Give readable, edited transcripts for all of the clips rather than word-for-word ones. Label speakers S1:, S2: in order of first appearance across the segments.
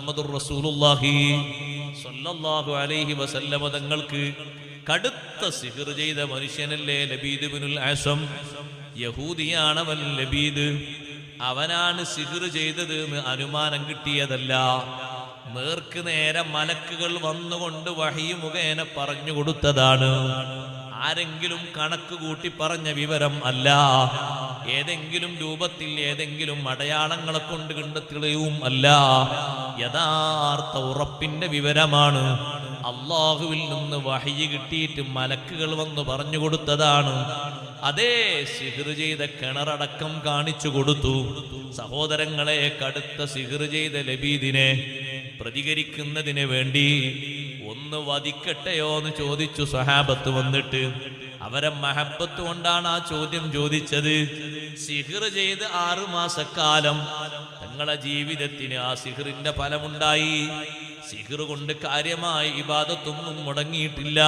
S1: മുഹമ്മദുർ റസൂലുള്ളാഹി സ്വല്ലല്ലാഹു അലൈഹി വസല്ലമ തങ്ങൾക്ക് കടുത്ത സിഹ്ർ ചെയ്ത മനുഷ്യനല്ലേ ലബീദ് ഇബ്നുൽ അസം. യഹൂദിയാണവൻ ലബീദ്. അവനാണ് സിഹ്ർ ചെയ്തത് എന്ന് അനുമാനം കിട്ടിയതല്ല. നേർക്ക് നേരെ മലക്കുകൾ വന്നുകൊണ്ട് വഹി മുഖേന പറഞ്ഞു കൊടുത്തതാണ്. ആരെങ്കിലും കണക്ക് കൂട്ടി പറഞ്ഞ വിവരം അല്ല. ഏതെങ്കിലും രൂപത്തിൽ ഏതെങ്കിലും അടയാളങ്ങളെ കൊണ്ട് കണ്ടെത്തുകയും അല്ല. യഥാർത്ഥ ഉറപ്പിന്റെ വിവരമാണ്. അള്ളാഹുവിൽ നിന്ന് വഹി കിട്ടിയിട്ട് മലക്കുകൾ വന്ന് പറഞ്ഞു കൊടുത്തതാണ്. അതേ സിഹ്ർ ചെയ്ത കിണറടക്കം കാണിച്ചു കൊടുത്തു. സഹോദരങ്ങളെ, കടുത്ത സിഹ്ർ ചെയ്ത ലബീദിനെ പ്രതികരിക്കുന്നതിന് വേണ്ടി ഒന്ന് വധിക്കട്ടെയോ എന്ന് ചോദിച്ചു സഹാബത്ത് വന്നിട്ട്. അവരെ മഹബത്ത് കൊണ്ടാണ് ആ ചോദ്യം ചോദിച്ചത്. സിഹ്ർ ചെയ്ത് 6 മാസക്കാലം തങ്ങളുടെ ജീവിതത്തിന് ആ സിഹ്റിന്റെ ഫലമുണ്ടായി. സിഹ്ർ കൊണ്ട് കാര്യമായി ഇബാദത്തൊന്നും മുടങ്ങിയിട്ടില്ല.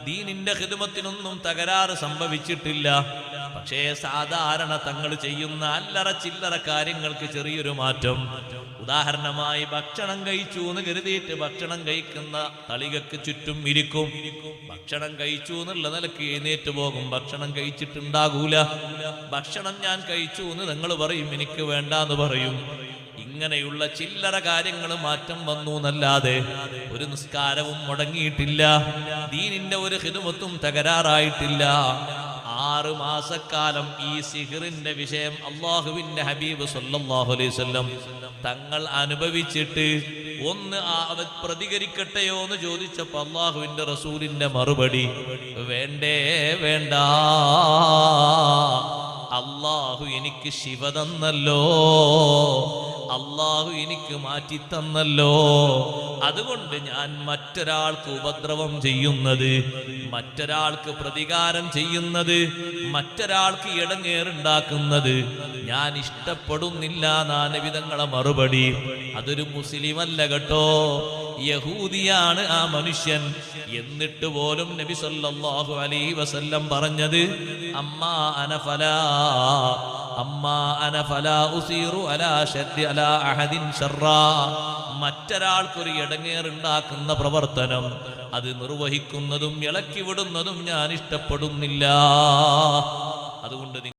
S1: ദീനിന്റെ ഖിദ്മത്തിനൊന്നും തകരാറ് സംഭവിച്ചിട്ടില്ല. പക്ഷേ സാധാരണ തങ്ങൾ ചെയ്യുന്ന അല്ലറ ചില്ലറ കാര്യങ്ങൾക്ക് ചെറിയൊരു മാറ്റം. ഉദാഹരണമായി ഭക്ഷണം കഴിച്ചു എന്ന് കരുതിയിട്ട് ഭക്ഷണം കഴിക്കുന്ന തളികക്ക് ചുറ്റും ഇരിക്കും. ഭക്ഷണം കഴിച്ചു എന്നുള്ള നിലക്ക് എഴുന്നേറ്റ് പോകും. ഭക്ഷണം കഴിച്ചിട്ടുണ്ടാകൂല. ഭക്ഷണം ഞാൻ കഴിച്ചു എന്ന് നിങ്ങൾ പറയും, എനിക്ക് വേണ്ടാന്ന് പറയും. ഇങ്ങനെയുള്ള ചില്ലറ കാര്യങ്ങൾ മാറ്റം വന്നു എന്നല്ലാതെ ഒരു നിസ്കാരവും മുടങ്ങിയിട്ടില്ല. ദീനിന്റെ ഒരു ഖിദ്മത്തും തകരാറായിട്ടില്ല. 6 മാസക്കാലം ഈ സിഹ്റിന്റെ വിഷയം അള്ളാഹുവിന്റെ ഹബീബ് സല്ലല്ലാഹു അലൈഹി വസല്ലം തങ്ങൾ അനുഭവിച്ചിട്ട് ഒന്ന് പ്രതികരിക്കട്ടെയോ എന്ന് ചോദിച്ചപ്പോൾ അള്ളാഹുവിന്റെ റസൂലിന്റെ മറുപടി, വേണ്ടേ വേണ്ട, അള്ളാഹു എനിക്ക് ശിവ തന്നല്ലോ, അള്ളാഹു എനിക്ക് മാറ്റി തന്നല്ലോ. അതുകൊണ്ട് ഞാൻ മറ്റൊരാൾക്ക് ഉപദ്രവം ചെയ്യുന്നത്, മറ്റൊരാൾക്ക് പ്രതികാരം ചെയ്യുന്നത്, മറ്റൊരാൾക്ക് ഇടങ്ങേറുണ്ടാക്കുന്നത് ഞാൻ ഇഷ്ടപ്പെടുന്നില്ല എന്നാണ് വിധങ്ങളെ മറുപടി. അതൊരു മുസ്ലിം അല്ല കേട്ടോ, യഹൂദിയാണ് ആ മനുഷ്യൻ. എന്നിട്ട് പോലും നബി സല്ലല്ലാഹു അലൈഹി വസല്ലം പറഞ്ഞത്, അമ്മാ അന ഫലാ ഉസീറു അലാ ശദ്ദി അലാ അഹദിൻ ശർറാ. മറ്റൊരാൾക്കൊരു ഇടങ്ങേറുണ്ടാക്കുന്ന പ്രവർത്തനം അത് നിർവഹിക്കുന്നതും ഇളക്കി വിടുന്നതും ഞാൻ ഇഷ്ടപ്പെടുന്നില്ല. അതുകൊണ്ട്